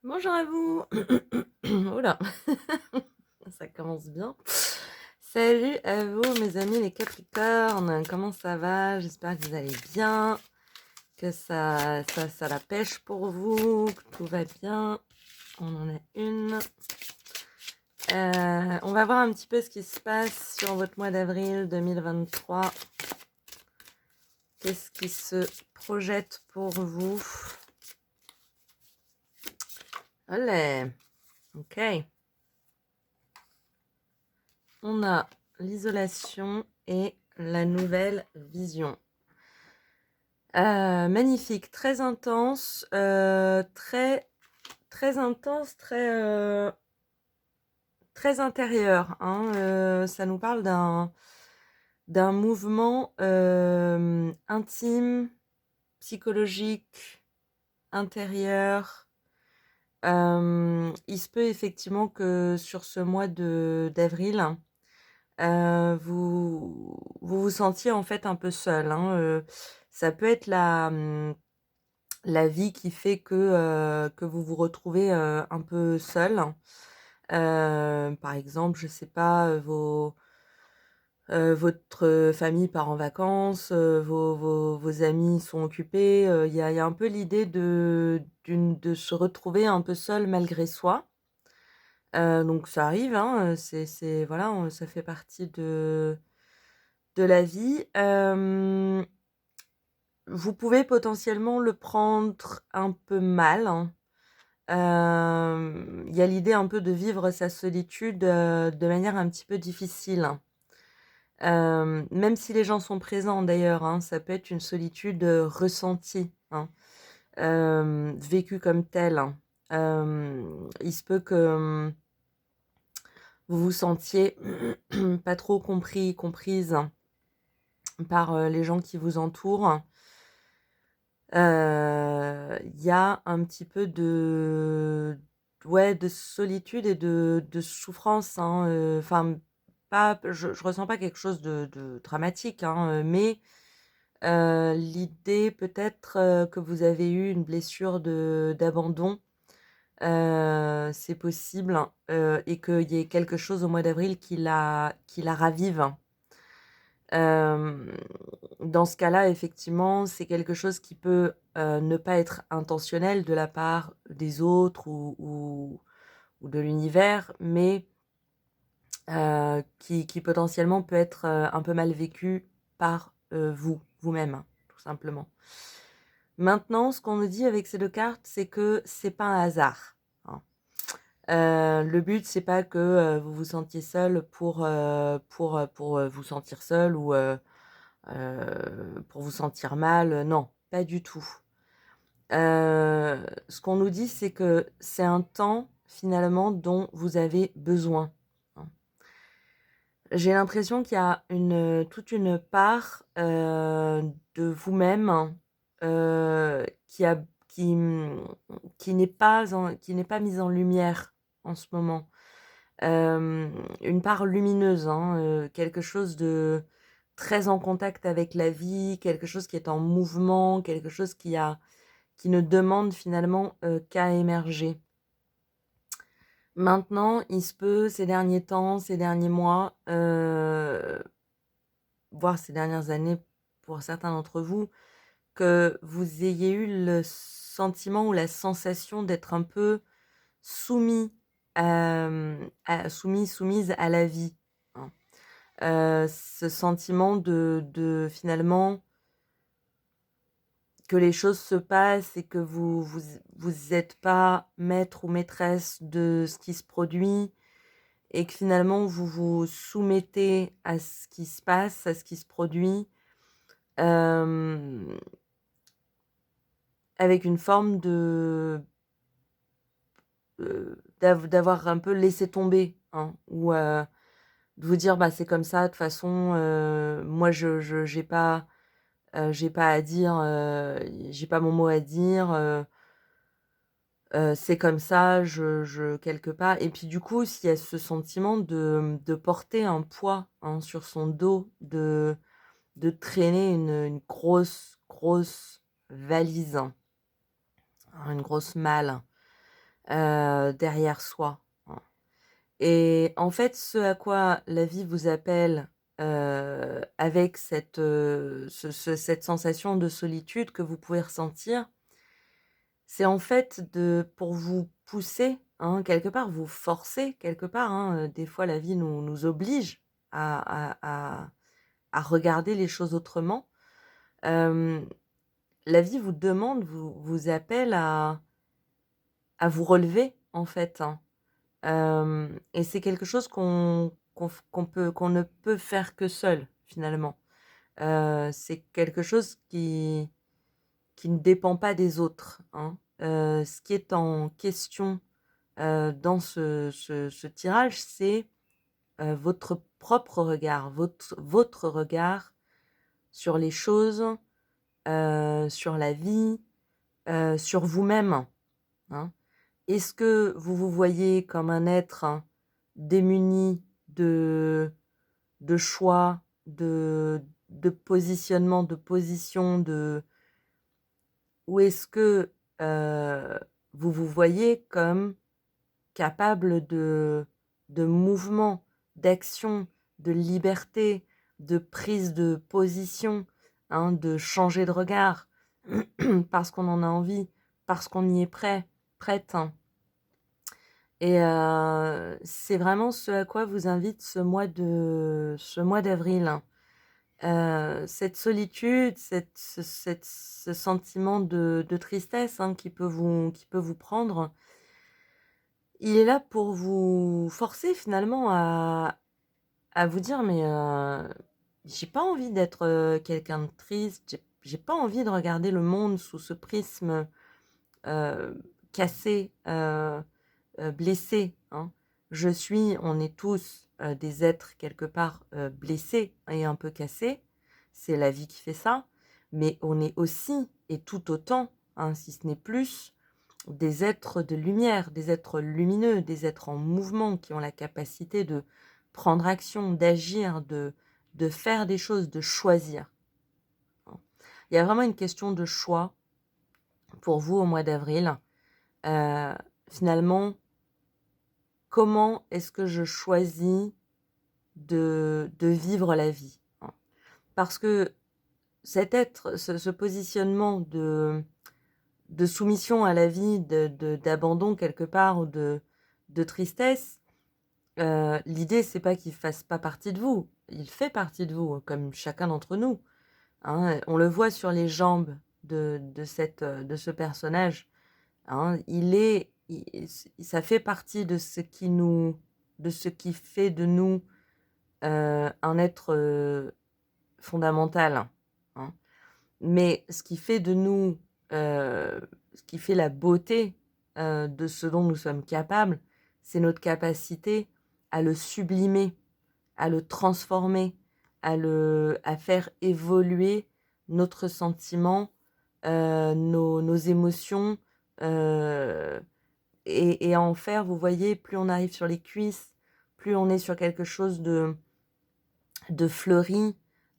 Bonjour à vous. Oh là, ça commence bien. Salut à vous mes amis les Capricornes, comment ça va? J'espère que vous allez bien, que ça la pêche pour vous, que tout va bien. On en a une. On va voir un petit peu ce qui se passe sur votre mois d'avril 2023. Qu'est-ce qui se projette pour vous? Allez, ok. On a l'isolation et la nouvelle vision. Magnifique, très intense, très intense, très intérieur, hein. Ça nous parle d'un mouvement intime, psychologique, intérieur. Il se peut effectivement que sur ce mois d'avril, vous sentiez en fait un peu seul, hein. Ça peut être la vie qui fait que vous vous retrouvez, un peu seul. Par exemple, je sais pas, votre famille part en vacances, vos amis sont occupés, il y a un peu l'idée de se retrouver un peu seul malgré soi. Donc ça arrive, hein, c'est voilà, ça fait partie de la vie. Vous pouvez potentiellement le prendre un peu mal, hein. Il y a l'idée un peu de vivre sa solitude, de manière un petit peu difficile. Même si les gens sont présents d'ailleurs, hein, ça peut être une solitude, ressentie, hein, vécue comme telle, hein. Il se peut que, vous vous sentiez pas trop compris, comprise par, les gens qui vous entourent. Il y a un petit peu de solitude et de souffrance, hein, enfin, pas je ressens pas quelque chose de dramatique, hein, mais l'idée peut-être, que vous avez eu une blessure d'abandon, c'est possible, et qu'il y ait quelque chose au mois d'avril qui la ravive. Hem, Dans ce cas-là, effectivement, c'est quelque chose qui peut, ne pas être intentionnel de la part des autres ou de l'univers, mais qui potentiellement peut être, un peu mal vécu par, vous-même, hein, tout simplement. Maintenant, ce qu'on nous dit avec ces 2 cartes, c'est que c'est pas un hasard, hein. Le but, c'est pas que, vous vous sentiez seul pour vous sentir seul ou pour vous sentir mal, non, pas du tout. Ce qu'on nous dit, c'est que c'est un temps, finalement, dont vous avez besoin, hein. J'ai l'impression qu'il y a toute une part, de vous-même, qui a qui n'est pas mise en lumière en ce moment. Une part lumineuse, hein, quelque chose de très en contact avec la vie, quelque chose qui est en mouvement, quelque chose qui ne demande finalement, qu'à émerger. Maintenant, il se peut ces derniers temps, ces derniers mois, voire ces dernières années pour certains d'entre vous, que vous ayez eu le sentiment ou la sensation d'être un peu soumis, soumise à la vie, hein. Ce sentiment de finalement que les choses se passent et que vous êtes pas maître ou maîtresse de ce qui se produit et que finalement vous vous soumettez à ce qui se passe, à ce qui se produit, hem, avec une forme d'avoir un peu laissé tomber, hein, ou de vous dire: «Bah, c'est comme ça, de toute façon, moi je j'ai pas à dire, j'ai pas mon mot à dire, c'est comme ça, je quelque part» et puis du coup, s'il y a ce sentiment de porter un poids, hein, sur son dos, de traîner une grosse, grosse valise, hein, une grosse malle. derrière soi, hein. Et en fait, ce à quoi la vie vous appelle, avec cette sensation de solitude que vous pouvez ressentir, c'est en fait pour vous pousser, hein, quelque part, vous forcer quelque part, hein, des fois la vie nous oblige à regarder les choses autrement. Hem, la vie vous demande, vous appelle à vous relever en fait, hein. Et c'est quelque chose qu'on ne peut faire que seul finalement. C'est quelque chose qui ne dépend pas des autres, hein. Ce qui est en question, dans ce tirage, c'est, votre propre regard, votre regard sur les choses, sur la vie, sur vous-même, hein. Est-ce que vous vous voyez comme un être, hein, démuni de choix, de positionnement, de position, ou est-ce que, vous vous voyez comme capable de mouvement, d'action, de liberté, de prise de position, hein, de changer de regard parce qu'on en a envie, parce qu'on y est prêt, prête, hein. Et c'est vraiment ce à quoi vous invite ce mois d'avril, hein. Cette solitude, ce sentiment de tristesse, hein, qui peut vous prendre, il est là pour vous forcer finalement à vous dire: «Mais, j'ai pas envie d'être, quelqu'un de triste, j'ai pas envie de regarder le monde sous ce prisme, cassé, blessé, hein». On est tous, des êtres quelque part, blessés et un peu cassés. C'est la vie qui fait ça, mais on est aussi et tout autant, hein, si ce n'est plus, des êtres de lumière, des êtres lumineux, des êtres en mouvement qui ont la capacité de prendre action, d'agir, de faire des choses, de choisir, hein. Il y a vraiment une question de choix pour vous au mois d'avril. Heu, Finalement, comment est-ce que je choisis de vivre la vie, hein? Parce que ce positionnement de soumission à la vie, d'abandon quelque part ou de tristesse, l'idée c'est pas qu'il fasse pas partie de vous. Il fait partie de vous, comme chacun d'entre nous, hein. On le voit sur les jambes de ce personnage, hein. Ça fait partie de ce qui fait de nous, un être, fondamental, hein. Mais ce qui fait de nous, ce qui fait la beauté, de ce dont nous sommes capables, c'est notre capacité à le sublimer, à le transformer, à faire évoluer notre sentiment, nos émotions, heu et à en faire, vous voyez, plus on arrive sur les cuisses, plus on est sur quelque chose de fleuri,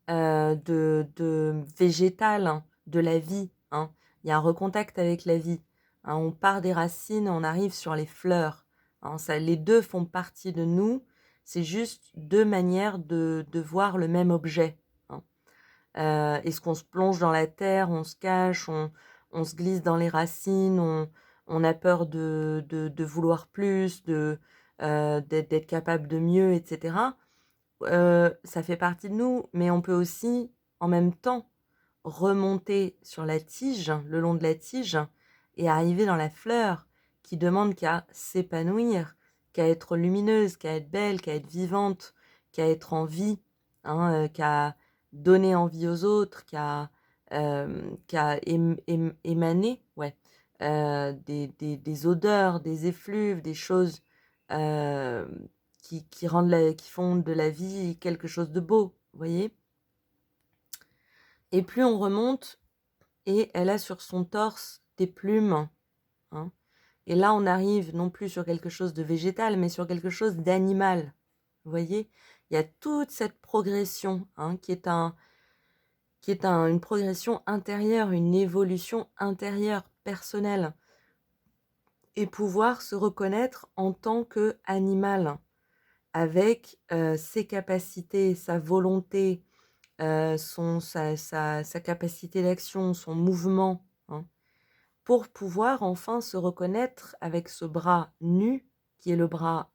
de végétal, hein, de la vie, hein. Il y a un recontact avec la vie, hein. On part des racines, on arrive sur les fleurs, hein. Ça, les 2 font partie de nous, c'est juste 2 manières de voir le même objet, hein. Est-ce qu'on se plonge dans la terre, on se cache, on se glisse dans les racines, on a peur de vouloir plus, d'être capable de mieux et cetera? Ça fait partie de nous, mais on peut aussi, en même temps, remonter sur la tige, le long de la tige et arriver dans la fleur qui demande qu'à s'épanouir, qu'à être lumineuse, qu'à être belle, qu'à être vivante, qu'à être en vie, hein, qu'à donner envie aux autres, qu'à émaner, ouais, des odeurs, des effluves, des choses, hem qui font de la vie quelque chose de beau, vous voyez? Et plus on remonte et elle a sur son torse des plumes, hein, et là, on arrive non plus sur quelque chose de végétal, mais sur quelque chose d'animal, vous voyez? Il y a toute cette progression, hein, une progression intérieure, une évolution intérieure, personnelle. et pouvoir se reconnaître en tant qu'animal avec, ses capacités, sa volonté, sa capacité d'action, son mouvement, hein, pour pouvoir enfin se reconnaître avec ce bras nu, qui est le bras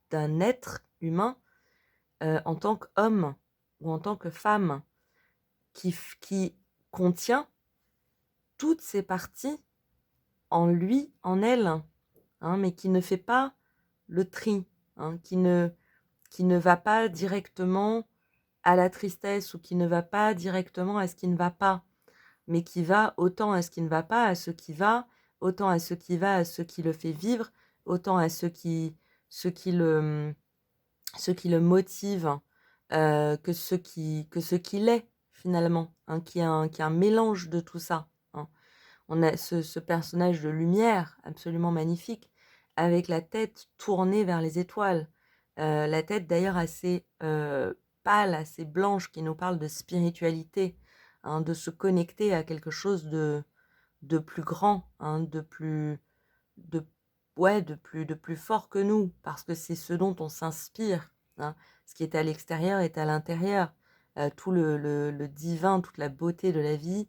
d'un être humain, en tant qu'homme ou en tant que femme, qui contient toutes ses parties en lui, en elle, hein, mais qui ne fait pas le tri, hein, qui ne va pas directement à la tristesse ou qui ne va pas directement à ce qui ne va pas, mais qui va autant à ce qui ne va pas, à ce qui va, autant à ce qui va, à ce qui le fait vivre, autant à ce qui le, ce qui le motive, que ce qu'il est finalement, hein, qui est un mélange de tout ça, hein. On a ce personnage de lumière absolument magnifique, avec la tête tournée vers les étoiles. La tête d'ailleurs assez, pâle, assez blanche, qui nous parle de spiritualité, hein, de se connecter à quelque chose de plus grand, hein, de ouais, de plus fort que nous, parce que c'est ce dont on s'inspire, hein. Ce qui est à l'extérieur est à l'intérieur. Tout le divin, toute la beauté de la vie,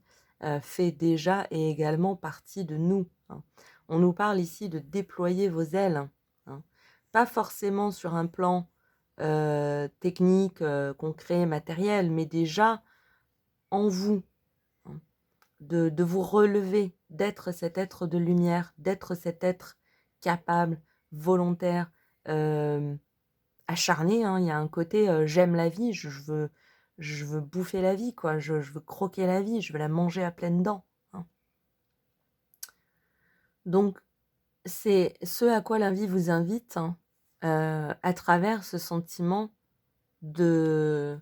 fait déjà et également partie de nous, hein. On nous parle ici de déployer vos ailes, hein. Pas forcément sur un plan, technique, concret, matériel, mais déjà en vous, hein. De vous relever, d'être cet être de lumière, d'être cet être capable, volontaire, hem, acharné, hein. Il y a un côté, j'aime la vie, je veux bouffer la vie, quoi. Je veux croquer la vie, je veux la manger à pleines dents, hein. Donc c'est ce à quoi la vie vous invite, hein, à travers ce sentiment de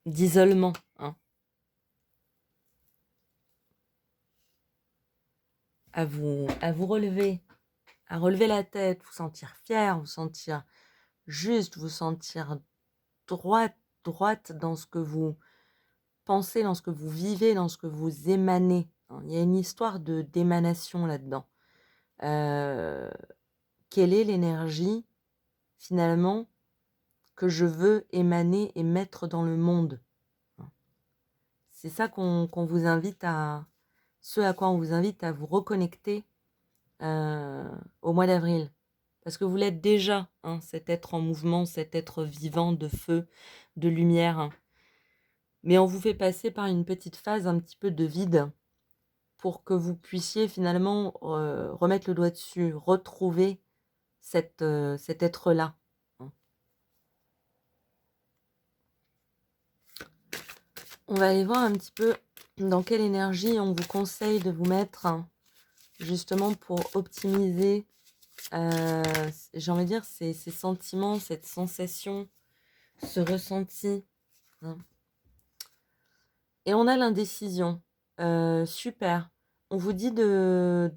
d'isolement, hein. À vous relever, à relever la tête, vous sentir fier, vous sentir juste, vous sentir droite dans ce que vous pensez, dans ce que vous vivez, dans ce que vous émanez, hein. Il y a une histoire d'émanation là-dedans. Heu, Quelle est l'énergie, finalement, que je veux émaner et mettre dans le monde, hein? C'est ça qu'on vous invite à ce à quoi on vous invite à vous reconnecter, heu, au mois d'avril. Parce que vous l'êtes déjà, hein, cet être en mouvement, cet être vivant de feu, de lumière, hein. Mais on vous fait passer par une petite phase un petit peu de vide pour que vous puissiez finalement, remettre le doigt dessus, retrouver cet être-là, hein. On va aller voir un petit peu dans quelle énergie on vous conseille de vous mettre, hein, justement pour optimiser, j'ai envie de dire ces sentiments, cette sensation, ce ressenti, hein. Et on a l'indécision. Super. On vous dit de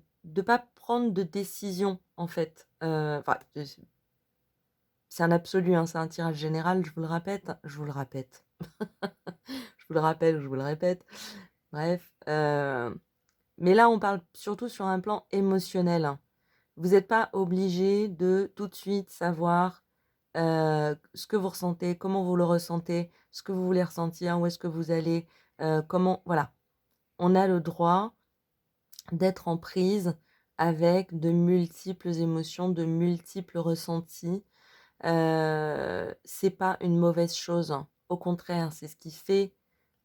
pas prendre de décision, en fait. Enfin, c'est un absolu, hein, c'est un tirage général, je vous le répète, je vous le répète. Je vous le rappelle, je vous le répète. Bref, mais là, on parle surtout sur un plan émotionnel, hein. Vous n'êtes pas obligé de tout de suite savoir, ce que vous ressentez, comment vous le ressentez, ce que vous voulez ressentir, où est-ce que vous allez, comment voilà. On a le droit d'être en prise avec de multiples émotions, de multiples ressentis. C'est pas une mauvaise chose, hein. Au contraire, c'est ce qui fait,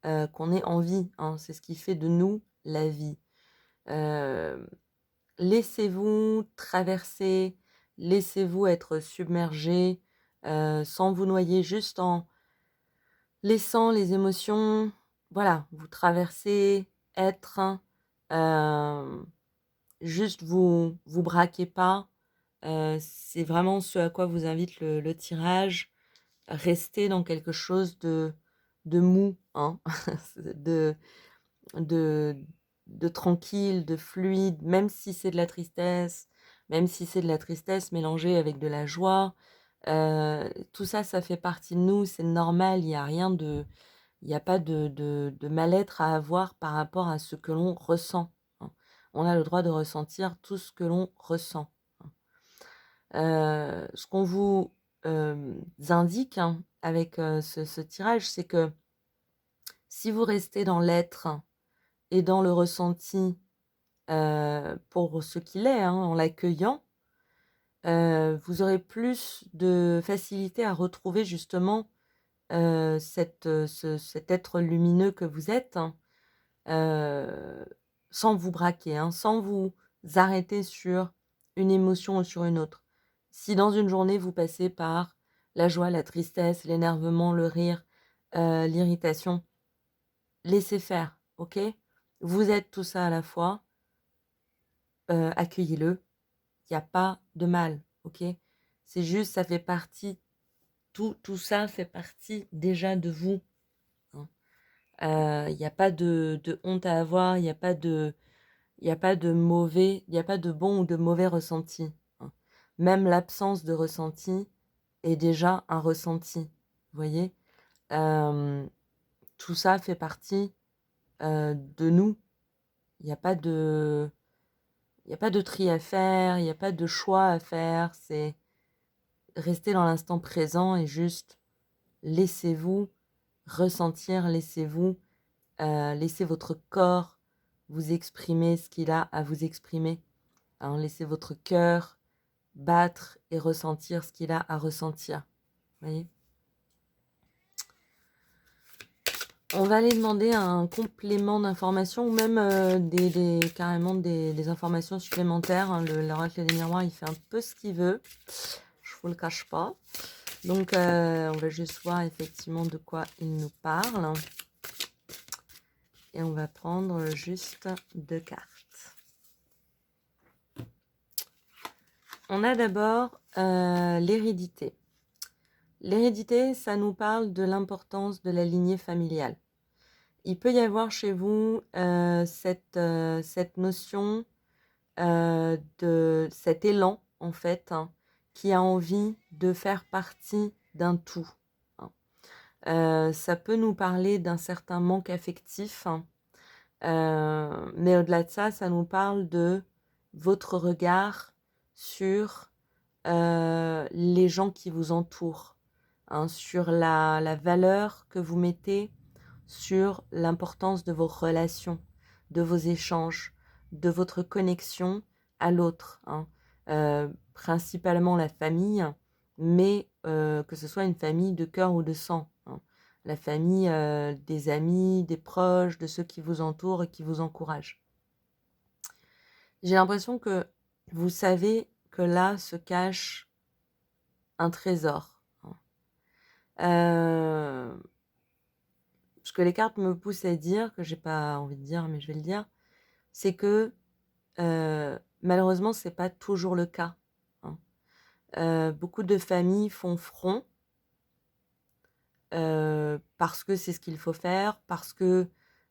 qu'on est en vie, hein. C'est ce qui fait de nous la vie. Hem, Laissez-vous traverser, laissez-vous être submergé, sans vous noyer, juste en laissant les émotions, voilà, vous traverser, être, hem, juste vous braquez pas, c'est vraiment ce à quoi vous invite le tirage. Rester dans quelque chose de mou, hein, de de de tranquille, de fluide, même si c'est de la tristesse, même si c'est de la tristesse mélangée avec de la joie, tout ça, ça fait partie de nous, c'est normal, il y a pas de mal-être à avoir par rapport à ce que l'on ressent, hein. on a le droit de ressentir tout ce que l'on ressent. Ce qu'on vous indique hein, avec ce tirage, c'est que si vous restez dans l'être et dans le ressenti pour ce qu'il est, hein, en l'accueillant, vous aurez plus de facilité à retrouver justement cet être lumineux que vous êtes, hein, sans vous braquer, hein, sans vous arrêter sur une émotion ou sur une autre. Si dans une journée, vous passez par la joie, la tristesse, l'énervement, le rire, l'irritation, laissez faire, ok? Vous êtes tout ça à la fois, accueillez-le, il n'y a pas de mal, ok? C'est juste, ça fait partie, tout ça fait partie déjà de vous. Il n'y a pas de honte à avoir, il n'y a pas de mauvais, il n'y a pas de bon ou de mauvais ressenti. Hein. Même l'absence de ressenti est déjà un ressenti. Vous voyez? Tout ça fait partie de nous. Il n'y a pas de, il n'y a pas de tri à faire, il n'y a pas de choix à faire. C'est rester dans l'instant présent et juste laissez-vous ressentir, laissez votre corps vous exprimer ce qu'il a à vous exprimer. Hein, laissez votre cœur battre et ressentir ce qu'il a à ressentir. Vous voyez? On va aller demander un complément d'information ou même carrément des informations supplémentaires. Hein. L'oracle des miroirs, il fait un peu ce qu'il veut. Je vous le cache pas. Donc, on va juste voir effectivement de quoi il nous parle. Et on va prendre juste 2 cartes. On a d'abord l'hérédité. L'hérédité, ça nous parle de l'importance de la lignée familiale. Il peut y avoir chez vous cette notion de cet élan, en fait, hein, qui a envie de faire partie d'un tout. Hein. Ça peut nous parler d'un certain manque affectif, hein, mais au-delà de ça, ça nous parle de votre regard sur les gens qui vous entourent, hein, sur la valeur que vous mettez sur l'importance de vos relations, de vos échanges, de votre connexion à l'autre, hein. Principalement la famille, mais que ce soit une famille de cœur ou de sang, hein. La famille des amis, des proches, de ceux qui vous entourent et qui vous encouragent. J'ai l'impression que vous savez que là se cache un trésor. Ce que les cartes me poussent à dire, que j'ai pas envie de dire, mais je vais le dire, c'est que malheureusement, c'est pas toujours le cas. Hein. Beaucoup de familles font front parce que c'est ce qu'il faut faire, parce que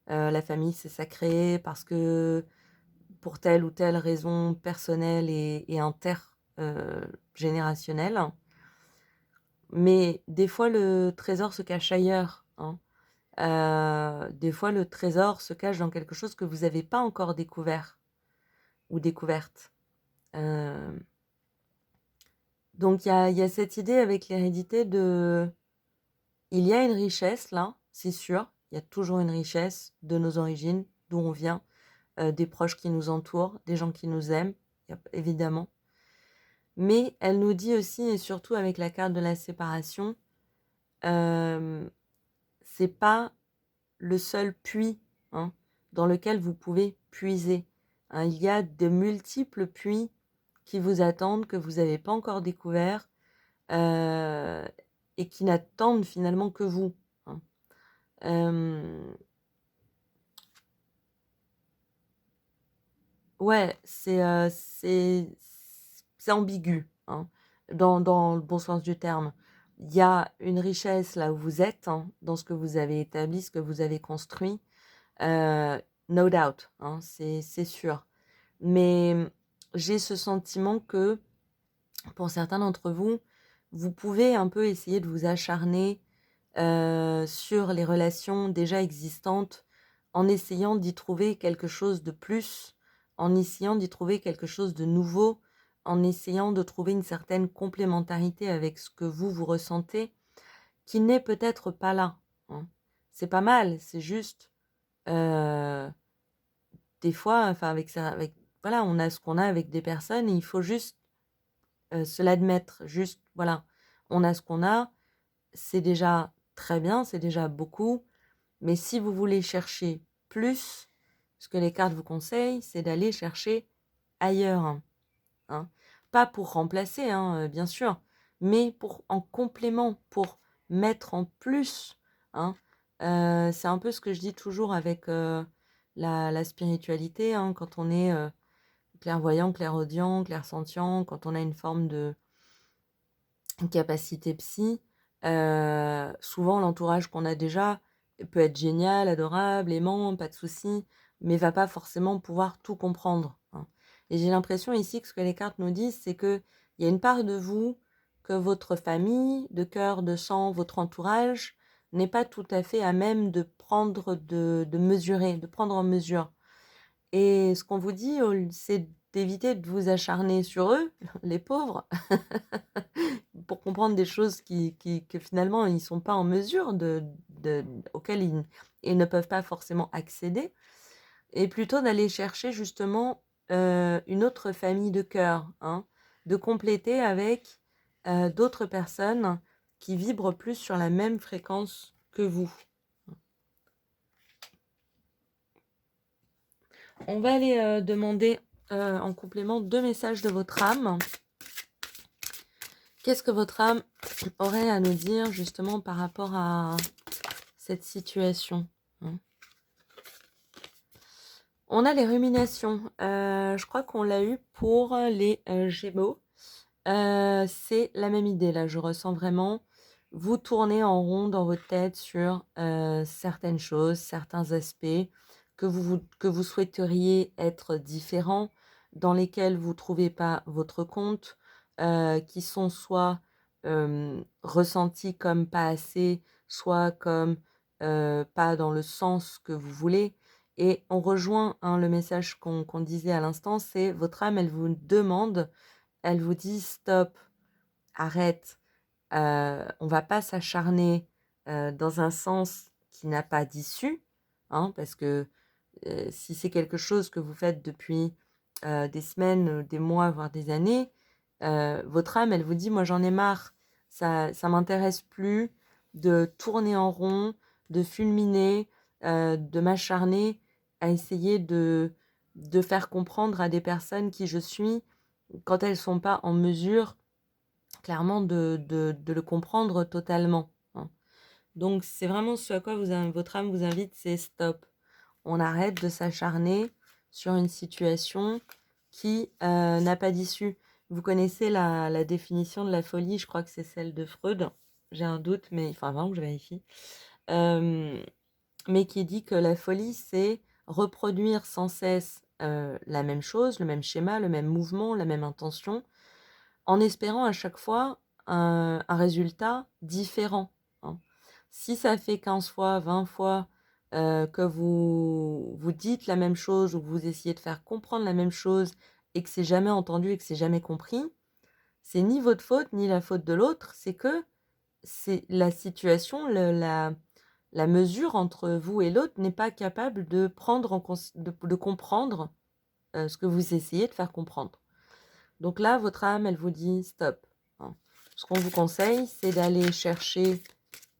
la famille c'est sacré, parce que pour telle ou telle raison personnelle et intergénérationnelle. Mais des fois, le trésor se cache ailleurs. Hein. Des fois, le trésor se cache dans quelque chose que vous n'avez pas encore découvert ou découverte. Donc, il y a cette idée avec l'hérédité de... Il y a une richesse, là, c'est sûr. Il y a toujours une richesse de nos origines, d'où on vient, des proches qui nous entourent, des gens qui nous aiment, évidemment. Mais elle nous dit aussi, et surtout avec la carte de la séparation, c'est pas le seul puits, hein, dans lequel vous pouvez puiser. Hein. Il y a de multiples puits qui vous attendent, que vous n'avez pas encore découverts, et qui n'attendent finalement que vous. Hein. Ouais, c'est ambigu, hein, dans le bon sens du terme. Il y a une richesse là où vous êtes, hein, dans ce que vous avez établi, ce que vous avez construit, no doubt, hein, c'est sûr. Mais j'ai ce sentiment que pour certains d'entre vous, vous pouvez un peu essayer de vous acharner sur les relations déjà existantes en essayant d'y trouver quelque chose de plus, en essayant d'y trouver quelque chose de nouveau, en essayant de trouver une certaine complémentarité avec ce que vous ressentez, qui n'est peut-être pas là, hein. C'est pas mal, c'est juste, heu, des fois, enfin avec voilà, on a ce qu'on a avec des personnes et il faut juste, se l'admettre. Juste, voilà, on a ce qu'on a, c'est déjà très bien, c'est déjà beaucoup, mais si vous voulez chercher plus, ce que les cartes vous conseillent, c'est d'aller chercher ailleurs, hein. Pas pour remplacer, hein, bien sûr, mais pour en complément, pour mettre en plus, hein. C'est un peu ce que je dis toujours avec, la spiritualité, hein, quand on est, clairvoyant, clairaudient, clairsentient, quand on a une forme de capacité psy, souvent l'entourage qu'on a déjà peut être génial, adorable, aimant, pas de souci, mais va pas forcément pouvoir tout comprendre, hein. Et j'ai l'impression ici que ce que les cartes nous disent, c'est qu'il y a une part de vous que votre famille, de cœur, de sang, votre entourage n'est pas tout à fait à même de prendre, de mesurer, de prendre en mesure. Et ce qu'on vous dit, c'est d'éviter de vous acharner sur eux, les pauvres, pour comprendre des choses que finalement ils sont pas en mesure auxquelles ils ne peuvent pas forcément accéder, et plutôt d'aller chercher justement une autre famille de cœur, hein, de compléter avec d'autres personnes qui vibrent plus sur la même fréquence que vous. On va aller demander en complément 2 messages de votre âme. Qu'est-ce que votre âme aurait à nous dire justement par rapport à cette situation, hein? On a les ruminations. Je crois qu'on l'a eu pour les Gémeaux. C'est la même idée là, je ressens vraiment. Vous tournez en rond dans votre tête sur certaines choses, certains aspects que vous souhaiteriez être différents, dans lesquels vous ne trouvez pas votre compte, qui sont soit ressentis comme pas assez, soit comme pas dans le sens que vous voulez. Et on rejoint, hein, le message qu'on disait à l'instant, c'est votre âme, elle vous demande, elle vous dit: «Stop, arrête, on va pas s'acharner, dans un sens qui n'a pas d'issue», hein, parce que, si c'est quelque chose que vous faites depuis, des semaines, des mois, voire des années, votre âme, elle vous dit: «Moi, j'en ai marre, ça m'intéresse plus de tourner en rond, de fulminer, de m'acharner à essayer de faire comprendre à des personnes qui je suis, quand elles sont pas en mesure clairement de le comprendre totalement, hein». Donc c'est vraiment ce à quoi votre âme vous invite, c'est stop. On arrête de s'acharner sur une situation qui n'a pas d'issue. Vous connaissez la définition de la folie, je crois que c'est celle de Freud. J'ai un doute, mais enfin avant que je vérifie. Mais qui dit que la folie, c'est reproduire sans cesse la même chose, le même schéma, le même mouvement, la même intention, en espérant à chaque fois un résultat différent, hein. Si ça fait 15 fois, 20 fois que vous dites la même chose ou que vous essayez de faire comprendre la même chose et que c'est jamais entendu et que c'est jamais compris, c'est ni votre faute ni la faute de l'autre, c'est que c'est la situation, la mesure entre vous et l'autre n'est pas capable de prendre de comprendre ce que vous essayez de faire comprendre. Donc là, votre âme, elle vous dit stop, hein. Ce qu'on vous conseille, c'est d'aller chercher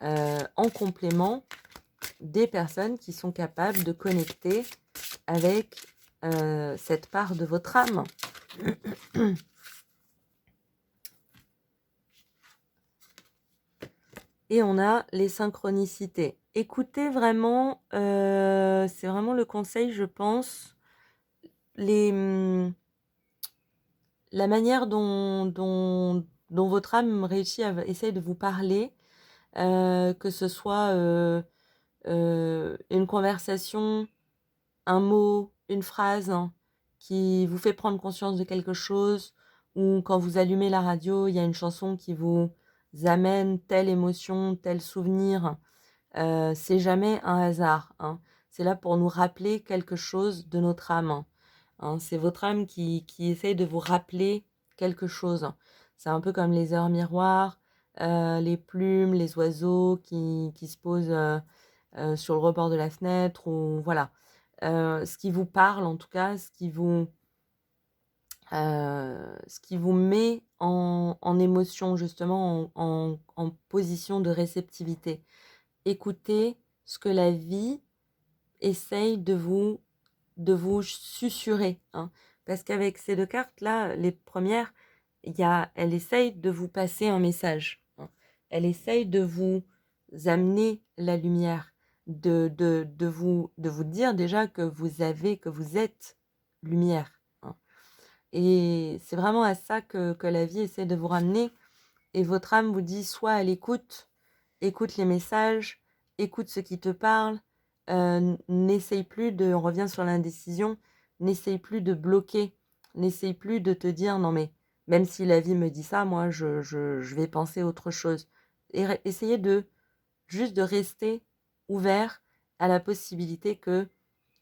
en complément des personnes qui sont capables de connecter avec cette part de votre âme. Et on a les synchronicités. Écoutez vraiment, c'est vraiment le conseil, je pense, la manière dont votre âme réussit à essayer de vous parler, que ce soit une conversation, un mot, une phrase, hein, qui vous fait prendre conscience de quelque chose, ou quand vous allumez la radio, il y a une chanson qui vous amène telle émotion, tel souvenir. C'est jamais un hasard, hein. C'est là pour nous rappeler quelque chose de notre âme, hein. hein. C'est votre âme qui essaye de vous rappeler quelque chose. C'est un peu comme les heures miroirs, les plumes, les oiseaux qui se posent sur le rebord de la fenêtre, ou voilà. Ce qui vous parle, en tout cas, ce qui vous met en émotion, justement, en position de réceptivité. Écoutez ce que la vie essaye de vous susurrer, hein. Parce qu'avec ces 2 cartes-là, les premières, elle essaye de vous passer un message, hein. Elle essaye de vous amener la lumière, de vous dire déjà que vous êtes lumière, hein. Et c'est vraiment à ça que la vie essaie de vous ramener. Et votre âme vous dit soit à l'écoute, écoute les messages, écoute ce qui te parle, n'essaye plus on revient sur l'indécision, n'essaye plus de bloquer, n'essaye plus de te dire non mais même si la vie me dit ça, moi je vais penser autre chose. Et essayez juste de rester ouvert à la possibilité que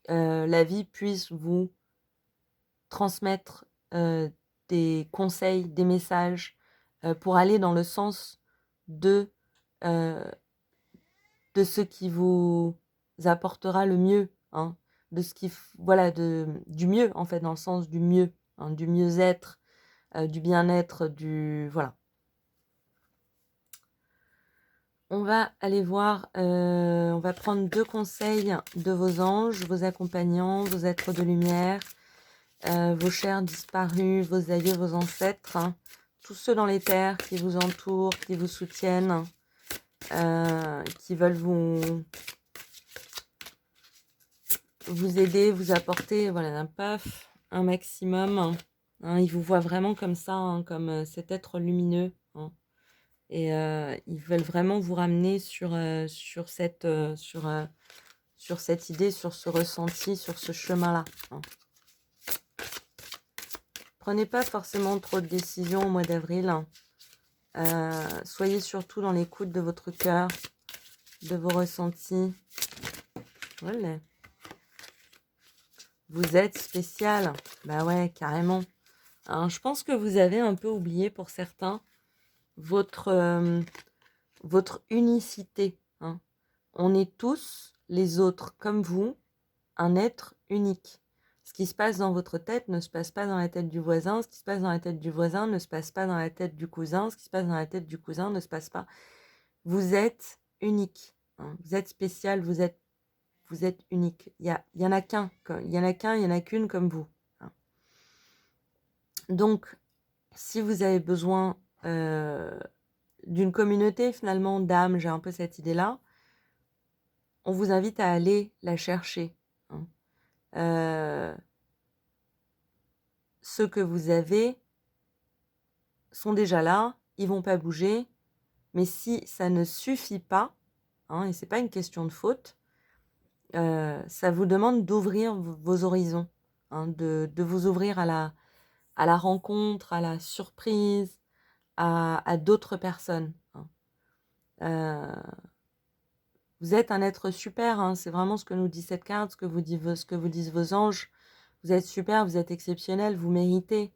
la vie puisse vous transmettre des conseils, des messages pour aller dans le sens de, euh, de ce qui vous apportera le mieux, hein, de ce qui, voilà, du mieux en fait, dans le sens du mieux, hein, du mieux-être, du bien-être, voilà. On va aller voir, on va prendre 2 conseils de vos anges, vos accompagnants, vos êtres de lumière, vos chers disparus, vos aïeux, vos ancêtres, hein, tous ceux dans les terres qui vous entourent, qui vous soutiennent, qui veulent vous aider, vous apporter, voilà, un paf, un maximum, hein. Ils vous voient vraiment comme ça, hein, comme cet être lumineux, hein. Et ils veulent vraiment vous ramener sur cette idée, sur ce ressenti, sur ce chemin-là, hein. Prenez pas forcément trop de décisions au mois d'avril, hein. Soyez surtout dans l'écoute de votre cœur, de vos ressentis. Voilà. Vous êtes spécial. Bah ouais, carrément. Hein, je pense que vous avez un peu oublié pour certains votre unicité, hein. On est tous, les autres comme vous, un être unique. Ce qui se passe dans votre tête ne se passe pas dans la tête du voisin. Ce qui se passe dans la tête du voisin ne se passe pas dans la tête du cousin. Ce qui se passe dans la tête du cousin ne se passe pas. Vous êtes unique, hein. Vous êtes spécial, vous êtes unique. Il y en a qu'un, il y en a qu'une comme vous, hein. Donc, si vous avez besoin d'une communauté finalement d'âmes, j'ai un peu cette idée-là, on vous invite à aller la chercher, hein. Ceux que vous avez sont déjà là, ils vont pas bouger, mais si ça ne suffit pas, hein, et c'est pas une question de faute, ça vous demande d'ouvrir vos horizons, hein, de vous ouvrir à la rencontre, à la surprise, à d'autres personnes, hein. Vous êtes un être super, hein, c'est vraiment ce que nous dit cette carte, ce que vous disent vos anges. Vous êtes super, vous êtes exceptionnel, vous méritez.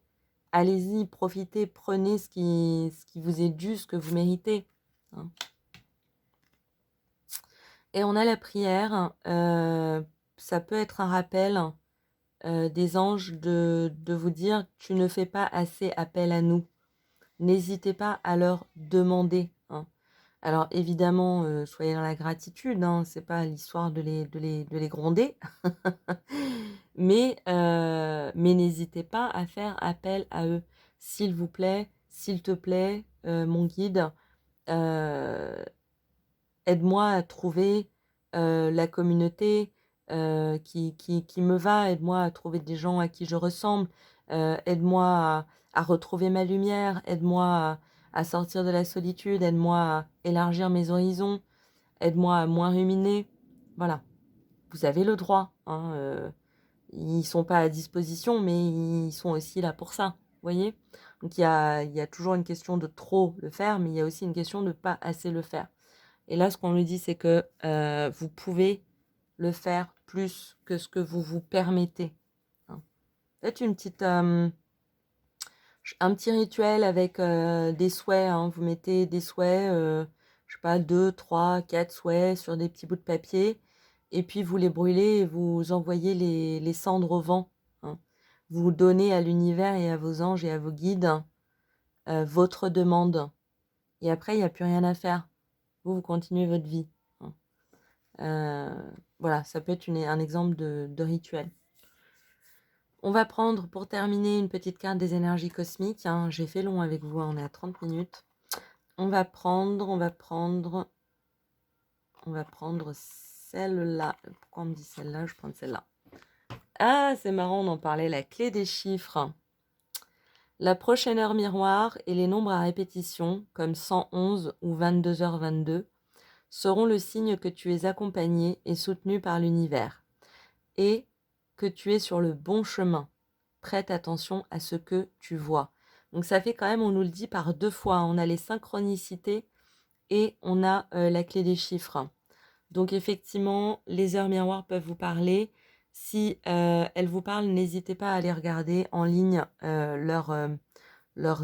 Allez-y, profitez, prenez ce qui vous est dû, ce que vous méritez, hein. Et on a la prière, ça peut être un rappel des anges de vous dire « tu ne fais pas assez appel à nous ». N'hésitez pas à leur demander, hein. Alors évidemment, soyez dans la gratitude, hein, c'est pas l'histoire de les gronder. Mais n'hésitez pas à faire appel à eux. S'il vous plaît, s'il te plaît, mon guide, aide-moi à trouver la communauté qui me va, aide-moi à trouver des gens à qui je ressemble, aide-moi à retrouver ma lumière, aide-moi à sortir de la solitude, aide-moi à élargir mes horizons, aide-moi à moins ruminer. Voilà, vous avez le droit, hein, ils sont pas à disposition, mais ils sont aussi là pour ça, vous voyez? Donc il y a toujours une question de trop le faire, mais il y a aussi une question de pas assez le faire. Et là, ce qu'on nous dit, c'est que vous pouvez le faire plus que ce que vous vous permettez, hein. Faites une petite, un petit rituel avec des souhaits, hein. Vous mettez des souhaits, je sais pas, 2, 3, 4 souhaits sur des petits bouts de papier. Et puis vous les brûlez et vous envoyez les cendres au vent, hein. Vous donnez à l'univers et à vos anges et à vos guides votre demande. Et après, il n'y a plus rien à faire. Vous continuez votre vie, hein. Voilà, ça peut être un exemple de rituel. On va prendre pour terminer une petite carte des énergies cosmiques, hein. J'ai fait long avec vous, hein, on est à 30 minutes. On va prendre celle-là. Pourquoi on me dit celle-là? Je prends celle-là. Ah, c'est marrant, on en parlait, la clé des chiffres. La prochaine heure miroir et les nombres à répétition, comme 111 ou 22h22, seront le signe que tu es accompagné et soutenu par l'univers et que tu es sur le bon chemin. Prête attention à ce que tu vois. Donc ça fait quand même, on nous le dit par 2 fois, hein. On a les synchronicités et on a la clé des chiffres. Donc effectivement, les heures miroirs peuvent vous parler. Si elles vous parlent, n'hésitez pas à aller regarder en ligne leurs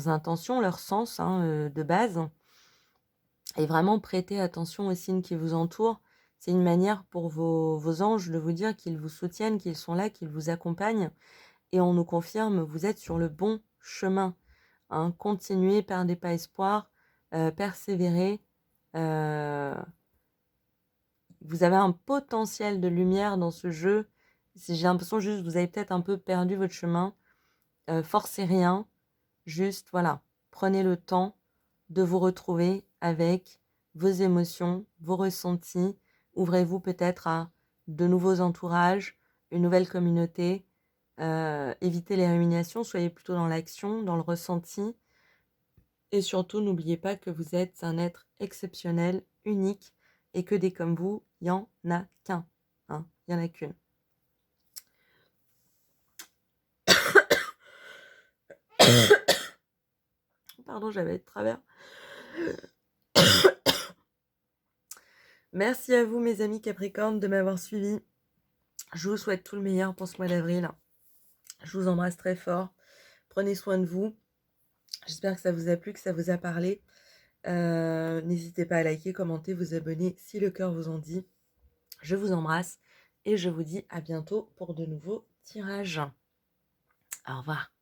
intentions, leur sens, hein, de base. Et vraiment prêtez attention aux signes qui vous entourent. C'est une manière pour vos anges de vous dire qu'ils vous soutiennent, qu'ils sont là, qu'ils vous accompagnent. Et on nous confirme, vous êtes sur le bon chemin, hein. Continuez, perdez pas espoir, persévérez. Vous avez un potentiel de lumière dans ce jeu. J'ai l'impression juste que vous avez peut-être un peu perdu votre chemin. Forcez rien. Juste, voilà, prenez le temps de vous retrouver avec vos émotions, vos ressentis. Ouvrez-vous peut-être à de nouveaux entourages, une nouvelle communauté. Évitez les ruminations, soyez plutôt dans l'action, dans le ressenti. Et surtout, n'oubliez pas que vous êtes un être exceptionnel, unique, et que des comme vous, il n'y en a qu'un, hein, il n'y en a qu'une. Pardon, j'avais de travers. Merci à vous, mes amis Capricorne, de m'avoir suivi. Je vous souhaite tout le meilleur pour ce mois d'avril. Je vous embrasse très fort. Prenez soin de vous. J'espère que ça vous a plu, que ça vous a parlé. N'hésitez pas à liker, commenter, vous abonner si le cœur vous en dit. Je vous embrasse et je vous dis à bientôt pour de nouveaux tirages. Au revoir.